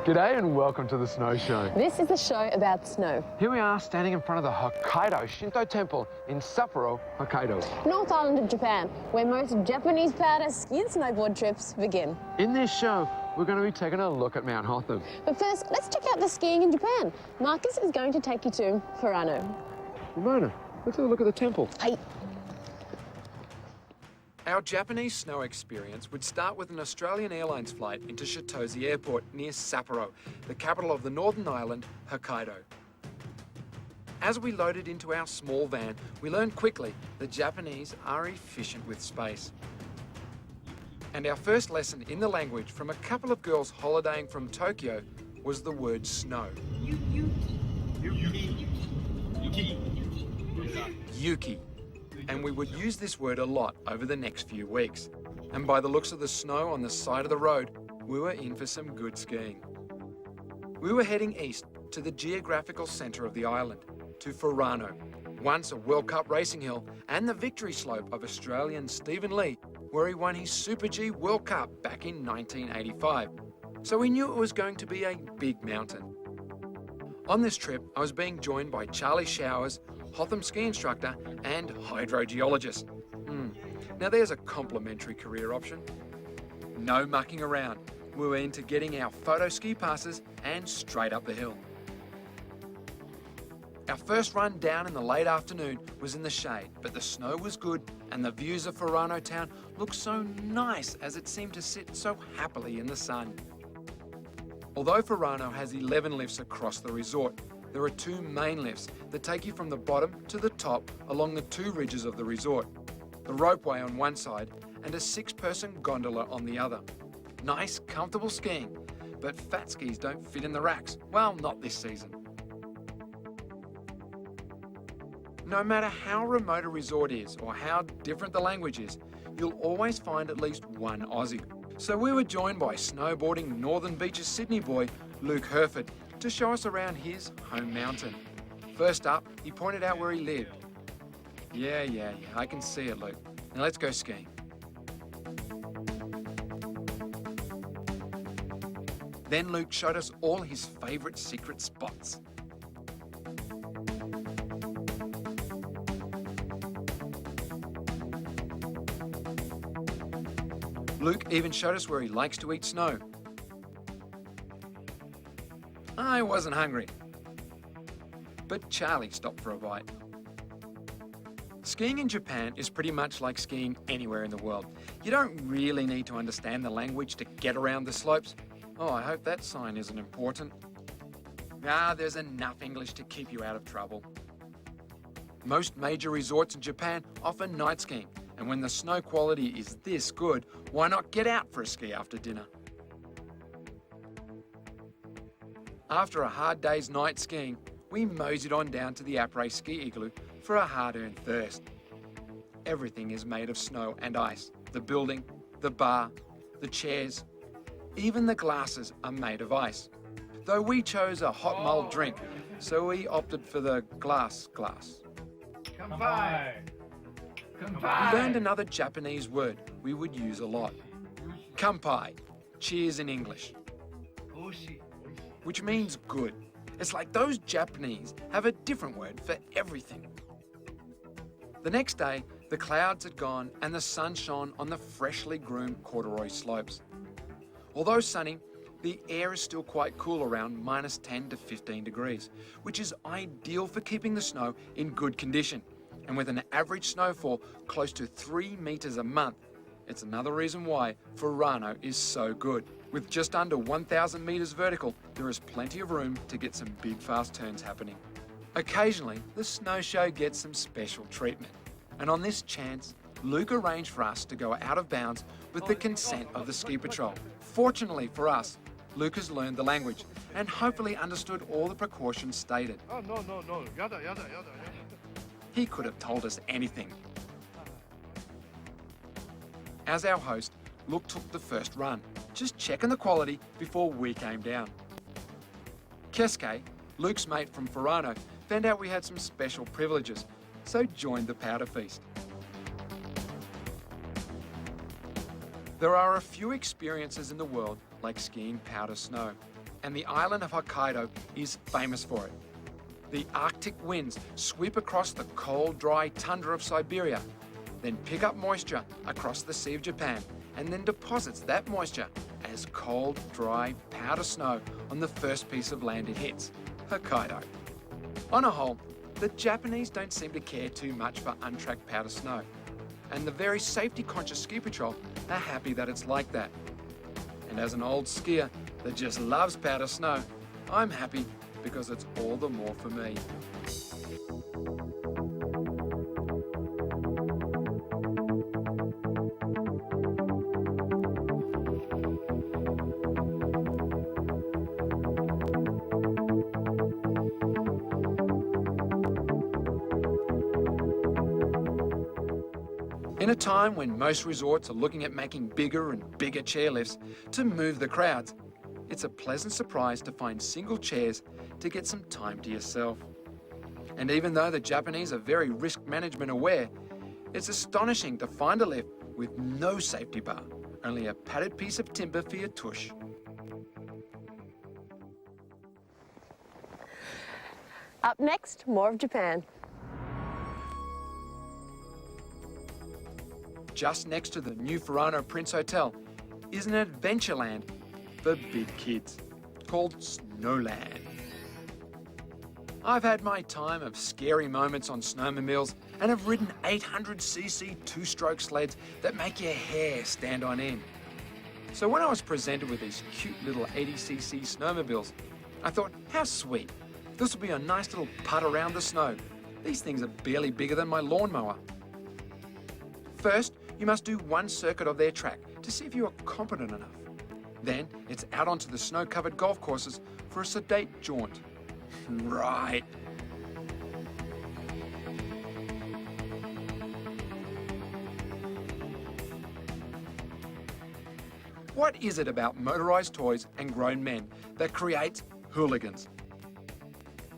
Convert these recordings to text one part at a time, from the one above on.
G'day and welcome to the Snow Show. This is a show about snow. Here we are standing in front of the Hokkaido Shinto Temple in Sapporo, Hokkaido. North Island of Japan, where most Japanese powder ski and snowboard trips begin. In this show, we're going to be taking a look at Mount Hotham. But first, let's check out the skiing in Japan. Marcus is going to take you to Furano. Ramona, let's have a look at the temple. Hey. Our Japanese snow experience would start with an Australian Airlines flight into Shitoze Airport near Sapporo, the capital of the northern island, Hokkaido. As we loaded into our small van, we learned quickly the Japanese are efficient with space. And our first lesson in the language from a couple of girls holidaying from Tokyo was the word snow. Yuki. And we would use this word a lot over the next few weeks. And by the looks of the snow on the side of the road, we were in for some good skiing. We were heading east to the geographical centre of the island, to Furano, once a World Cup racing hill and the victory slope of Australian Stephen Lee, where he won his Super G World Cup back in 1985. So we knew it was going to be a big mountain. On this trip, I was being joined by Charlie Showers, Hotham ski instructor and hydrogeologist. Now there's a complimentary career option. No mucking around. We were into getting our photo ski passes and straight up the hill. Our first run down in the late afternoon was in the shade, but the snow was good and the views of Furano town looked so nice as it seemed to sit so happily in the sun. Although Furano has 11 lifts across the resort, there are two main lifts that take you from the bottom to the top along the two ridges of the resort. The ropeway on one side and a 6-person gondola on the other. Nice, comfortable skiing, but fat skis don't fit in the racks. Well, not this season. No matter how remote a resort is or how different the language is, you'll always find at least one Aussie. So we were joined by snowboarding Northern Beaches Sydney boy Luke Herford to show us around his home mountain. First up, he pointed out where he lived. Yeah, I can see it, Luke. Now let's go skiing. Then Luke showed us all his favourite secret spots. Luke even showed us where he likes to eat snow. I wasn't hungry, but Charlie stopped for a bite. Skiing in Japan is pretty much like skiing anywhere in the world. You don't really need to understand the language to get around the slopes. Oh, I hope that sign isn't important. There's enough English to keep you out of trouble. Most major resorts in Japan offer night skiing, and when the snow quality is this good, why not get out for a ski after dinner? After a hard day's night skiing, we moseyed on down to the Après ski igloo for a hard-earned thirst. Everything is made of snow and ice. The building, the bar, the chairs, even the glasses are made of ice. Though we chose a hot mulled drink, so we opted for the glass. Kanpai. We learned another Japanese word we would use a lot. Kanpai, cheers in English, which means good. It's like those Japanese have a different word for everything. The next day, the clouds had gone and the sun shone on the freshly groomed corduroy slopes. Although sunny, the air is still quite cool around -10 to 15 degrees, which is ideal for keeping the snow in good condition. And with an average snowfall close to 3 meters a month, it's another reason why Furano is so good. With just under 1,000 meters vertical, there is plenty of room to get some big fast turns happening. Occasionally, the snow show gets some special treatment. And on this chance, Luke arranged for us to go out of bounds with the consent of the ski patrol. Fortunately for us, Luke has learned the language and hopefully understood all the precautions stated. No. Yada. He could have told us anything. As our host, Luke took the first run, just checking the quality before we came down. Kesuke, Luke's mate from Furano, found out we had some special privileges, so joined the powder feast. There are a few experiences in the world like skiing powder snow, and the island of Hokkaido is famous for it. The Arctic winds sweep across the cold, dry tundra of Siberia, then pick up moisture across the Sea of Japan, and then deposits that moisture as cold, dry, powder snow on the first piece of land it hits, Hokkaido. On a whole, the Japanese don't seem to care too much for untracked powder snow, and the very safety-conscious ski patrol are happy that it's like that. And as an old skier that just loves powder snow, I'm happy because it's all the more for me. In a time when most resorts are looking at making bigger and bigger chairlifts to move the crowds, it's a pleasant surprise to find single chairs to get some time to yourself. And even though the Japanese are very risk management aware, it's astonishing to find a lift with no safety bar, only a padded piece of timber for your tush. Up next, more of Japan. Just next to the new Furano Prince Hotel is an adventure land for big kids called Snowland. I've had my time of scary moments on snowmobiles and have ridden 800cc two-stroke sleds that make your hair stand on end. So when I was presented with these cute little 80cc snowmobiles, I thought, how sweet. This will be a nice little putt around the snow. These things are barely bigger than my lawnmower. First, you must do one circuit of their track to see if you are competent enough. Then, it's out onto the snow-covered golf courses for a sedate jaunt. Right. What is it about motorized toys and grown men that creates hooligans?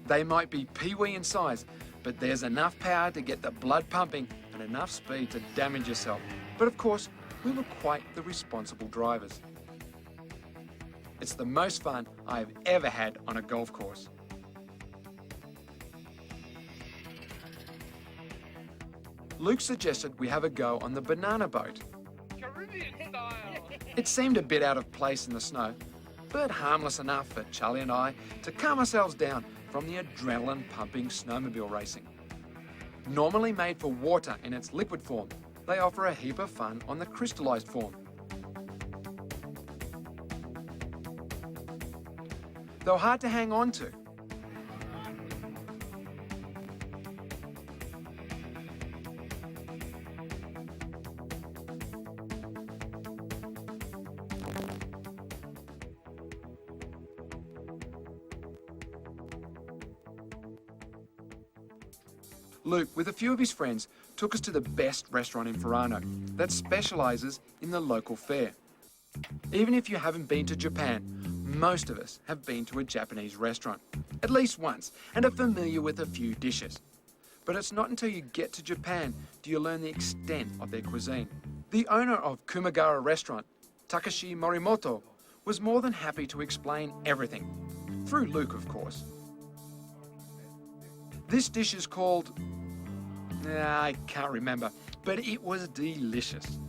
They might be pee-wee in size, but there's enough power to get the blood pumping and enough speed to damage yourself. But of course, we were quite the responsible drivers. It's the most fun I've ever had on a golf course. Luke suggested we have a go on the banana boat. Caribbean style. It seemed a bit out of place in the snow, but harmless enough for Charlie and I to calm ourselves down from the adrenaline-pumping snowmobile racing. Normally made for water in its liquid form, they offer a heap of fun on the crystallized form. Though hard to hang on to. Luke, with a few of his friends, took us to the best restaurant in Furano that specialises in the local fare. Even if you haven't been to Japan, most of us have been to a Japanese restaurant, at least once, and are familiar with a few dishes. But it's not until you get to Japan do you learn the extent of their cuisine. The owner of Kumagara Restaurant, Takashi Morimoto, was more than happy to explain everything, through Luke, of course. This dish is called... I can't remember, but it was delicious.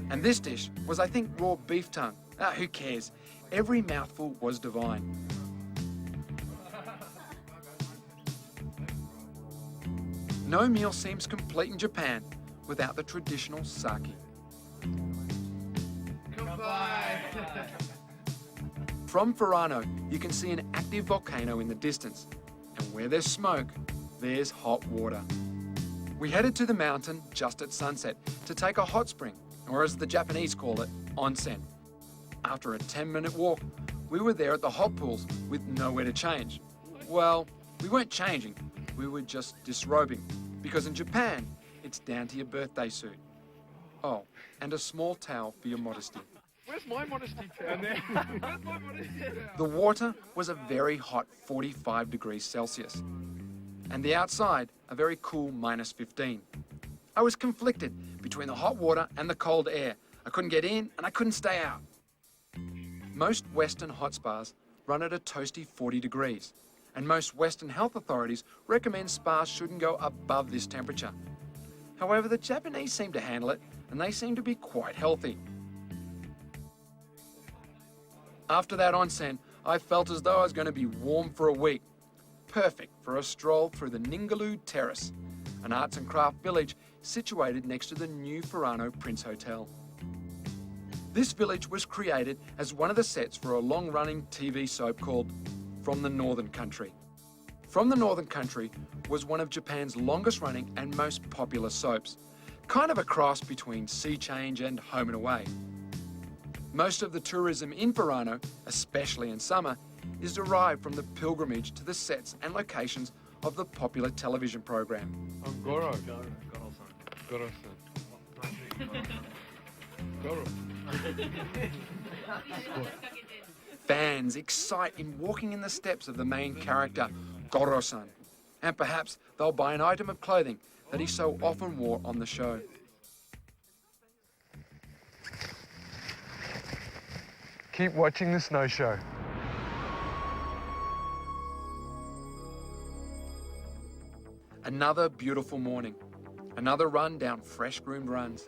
And this dish was, I think, raw beef tongue. Who cares? Every mouthful was divine. No meal seems complete in Japan without the traditional sake. Goodbye. From Furano, you can see an active volcano in the distance. And where there's smoke, there's hot water. We headed to the mountain just at sunset to take a hot spring, or as the Japanese call it, onsen. After a 10-minute walk, we were there at the hot pools with nowhere to change. Well, we weren't changing, we were just disrobing, because in Japan, it's down to your birthday suit. Oh, and a small towel for your modesty. Where's my modesty towel? Where's my modesty towel? The water was a very hot 45 degrees Celsius, and the outside a very cool -15. I was conflicted between the hot water and the cold air. I couldn't get in and I couldn't stay out. Most Western hot spas run at a toasty 40 degrees, and most Western health authorities recommend spas shouldn't go above this temperature. However, the Japanese seem to handle it, and they seem to be quite healthy. After that onsen, I felt as though I was going to be warm for a week. Perfect for a stroll through the Ningaloo Terrace, an arts and craft village situated next to the new Furano Prince Hotel. This village was created as one of the sets for a long-running TV soap called From the Northern Country. From the Northern Country was one of Japan's longest-running and most popular soaps, kind of a cross between Sea Change and Home and Away. Most of the tourism in Furano, especially in summer, is derived from the pilgrimage to the sets and locations of the popular television program. Goro. Fans excite in walking in the steps of the main character, Goro-san, and perhaps they'll buy an item of clothing that he so often wore on the show. Keep watching the snow show. Another beautiful morning. Another run down fresh-groomed runs.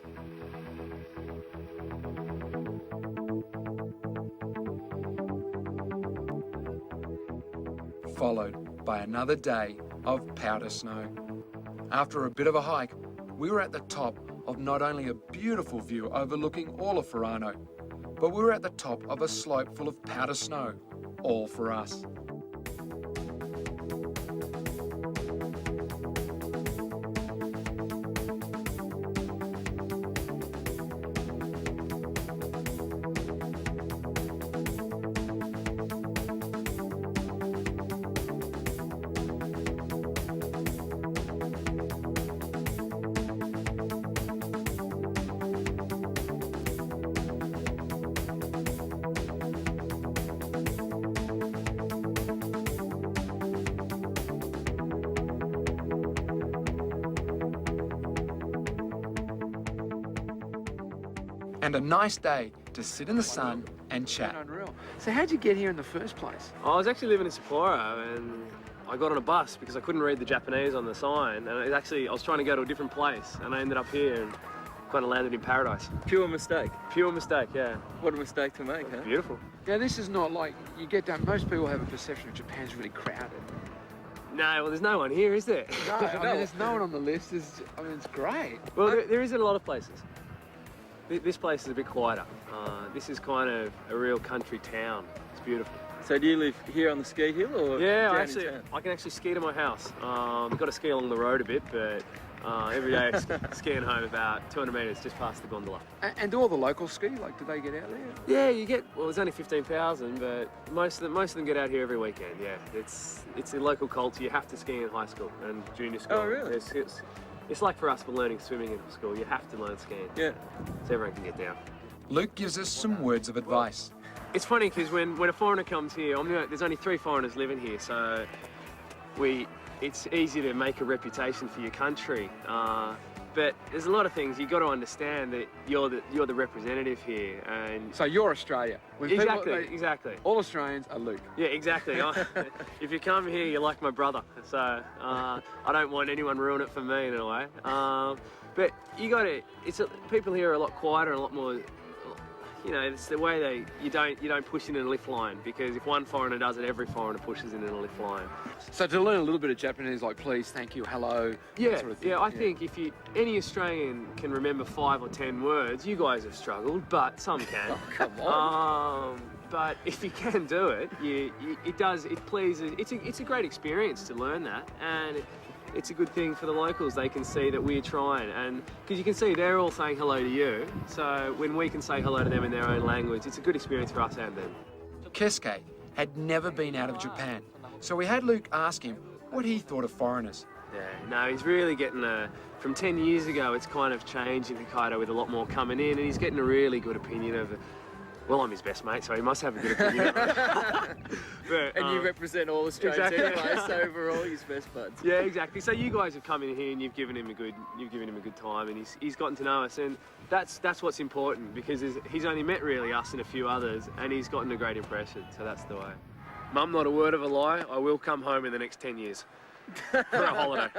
Followed by another day of powder snow. After a bit of a hike, we were at the top of not only a beautiful view overlooking all of Furano, but we were at the top of a slope full of powder snow, all for us. And a nice day to sit in the sun and chat. Unreal. So how'd you get here in the first place? I was actually living in Sapporo and I got on a bus because I couldn't read the Japanese on the sign, and I was trying to go to a different place and I ended up here and kind of landed in paradise. Pure mistake. Pure mistake, yeah. What a mistake to make, huh? Beautiful. Yeah, this is not like you get down. Most people have a perception of Japan's really crowded. No, well, there's no one here, is there? No, I mean, there's no one on the list. I mean, it's great. Well, there is in a lot of places. This place is a bit quieter. This is kind of a real country town. It's beautiful. So do you live here on the ski hill, or yeah, down in town? I can actually ski to my house. I've got to ski along the road a bit, but every day skiing home about 200 metres just past the gondola. And do all the locals ski? Like, do they get out there? Yeah, you get, well, there's only 15,000, but most of them get out here every weekend. Yeah, it's a local culture. You have to ski in high school and junior school. Oh, really? It's like for us, we're learning swimming in school. You have to learn skiing. Yeah. So everyone can get down. Luke gives us some words of advice. It's funny because when a foreigner comes here, there's only 3 foreigners living here, so it's easy to make a reputation for your country. But there's a lot of things you've got to understand that you're the representative here, and So you're Australia. When exactly. All Australians are Luke. Yeah, exactly. If you come here, you're like my brother. So I don't want anyone ruin it for me in a way. But you got to. People here are a lot quieter and a lot more. You know, it's the way you don't push in a lift line, because if one foreigner does it, every foreigner pushes in a lift line. So to learn a little bit of Japanese, like please, thank you, hello, that sort of thing. Yeah, I think if any Australian can remember 5 or 10 words, you guys have struggled, but some can. Oh, come on. But if you can do it, it pleases. It's a great experience to learn that, and it's a good thing for the locals. They can see that we're trying, and because you can see they're all saying hello to you, so when we can say hello to them in their own language, it's a good experience for us and them. Keisuke had never been out of Japan, so we had Luke ask him what he thought of foreigners. Yeah, no, he's really getting from 10 years ago, it's kind of changed in Hokkaido with a lot more coming in, and he's getting a really good opinion of well, I'm his best mate, so he must have a good opinion. But, and you represent all Australians exactly. anyway, so we're all his best buds. Yeah, exactly. So you guys have come in here and you've given him a good time, and he's gotten to know us, and that's what's important, because he's only met really us and a few others, and he's gotten a great impression. So that's the way. Mum, not a word of a lie, I will come home in the next 10 years for a holiday.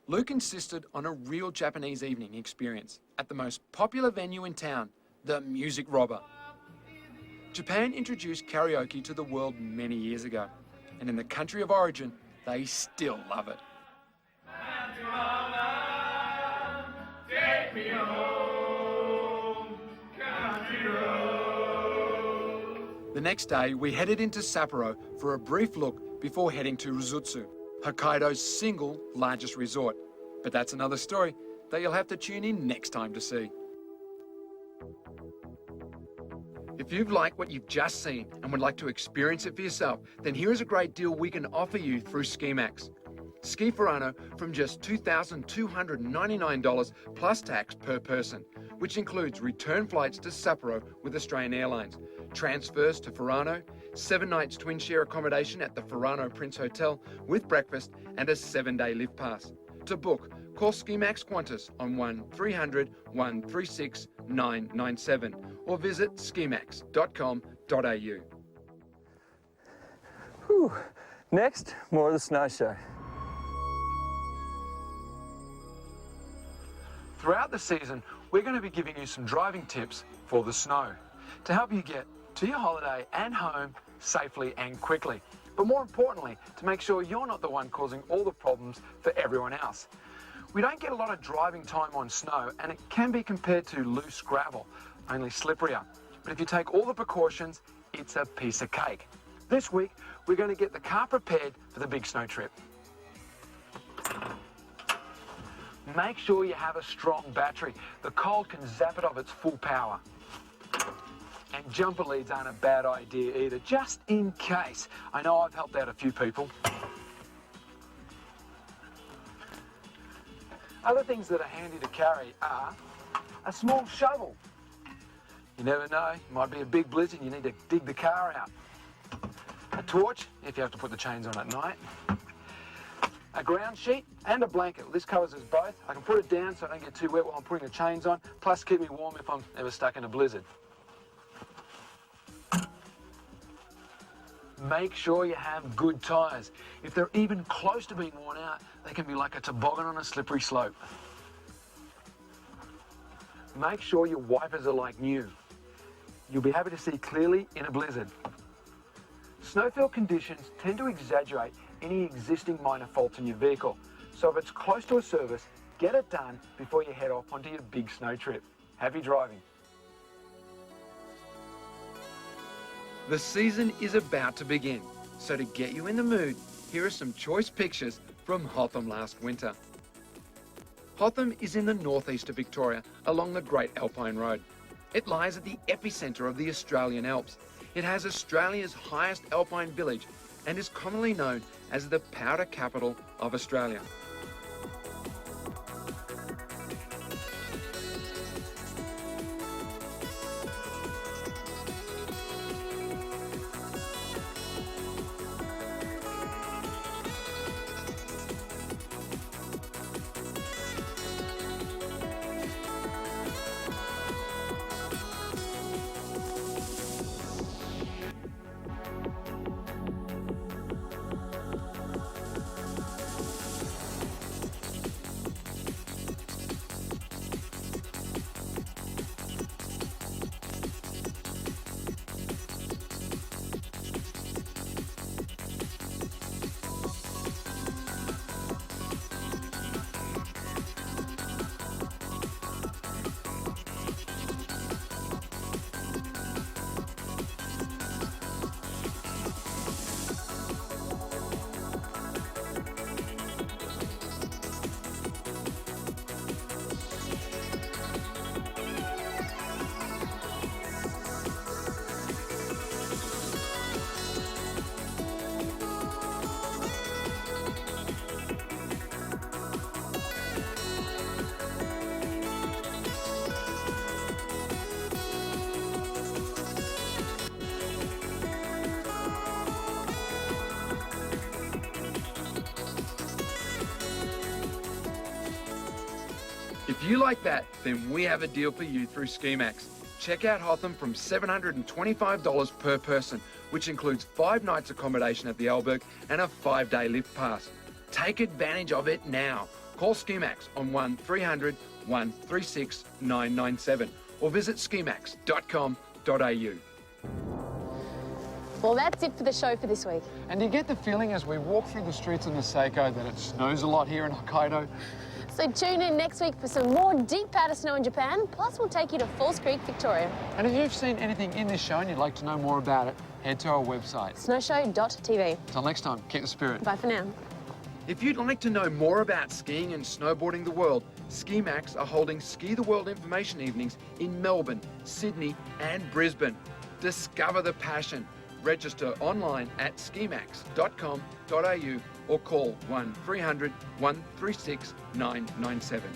Luke insisted on a real Japanese evening experience at the most popular venue in town, the Music Robber. Japan introduced karaoke to the world many years ago, and in the country of origin, they still love it. Take me home, country road. The next day, we headed into Sapporo for a brief look before heading to Rizutsu, Hokkaido's single largest resort. But that's another story that you'll have to tune in next time to see. If you've liked what you've just seen and would like to experience it for yourself, then here is a great deal we can offer you through SkiMax. Ski Furano from just $2,299 plus tax per person, which includes return flights to Sapporo with Australian Airlines, transfers to Furano, 7 nights twin share accommodation at the Furano Prince Hotel with breakfast and a 7-day lift pass. To book, call SkiMax Qantas on 1300 136 997 or visit skimax.com.au. Whew. Next, more of the snow show. Throughout the season, we're going to be giving you some driving tips for the snow to help you get to your holiday and home safely and quickly. But more importantly, to make sure you're not the one causing all the problems for everyone else. We don't get a lot of driving time on snow, and it can be compared to loose gravel, only slipperier. But if you take all the precautions, it's a piece of cake. This week, we're going to get the car prepared for the big snow trip. Make sure you have a strong battery. The cold can zap it of its full power. And jumper leads aren't a bad idea either, just in case. I know I've helped out a few people. Other things that are handy to carry are a small shovel. You never know, it might be a big blizzard and you need to dig the car out. A torch, if you have to put the chains on at night. A ground sheet and a blanket. This covers us both. I can put it down so I don't get too wet while I'm putting the chains on, plus keep me warm if I'm ever stuck in a blizzard. Make sure you have good tyres. If they're even close to being worn out, they can be like a toboggan on a slippery slope. Make sure your wipers are like new. You'll be happy to see clearly in a blizzard. Snowfield conditions tend to exaggerate any existing minor faults in your vehicle. So if it's close to a service, get it done before you head off onto your big snow trip. Happy driving. The season is about to begin, so to get you in the mood, here are some choice pictures from Hotham last winter. Hotham is in the northeast of Victoria, along the Great Alpine Road. It lies at the epicentre of the Australian Alps. It has Australia's highest alpine village and is commonly known as the powder capital of Australia. If you like that, then we have a deal for you through SkiMax. Check out Hotham from $725 per person which includes 5 nights accommodation at the Alberg and a 5-day lift pass. Take advantage of it now. Call Skimax on 1300 136 997 or visit skimax.com.au. Well, that's it for the show for this week. And you get the feeling as we walk through the streets of Niseko that it snows a lot here in Hokkaido. So tune in next week for some more deep powder snow in Japan, plus we'll take you to Falls Creek, Victoria. And if you've seen anything in this show and you'd like to know more about it, head to our website. Snowshow.tv. Until next time, keep the spirit. Bye for now. If you'd like to know more about skiing and snowboarding the world, Skimax are holding Ski the World information evenings in Melbourne, Sydney and Brisbane. Discover the passion. Register online at skimax.com.au or call 1300 136 997.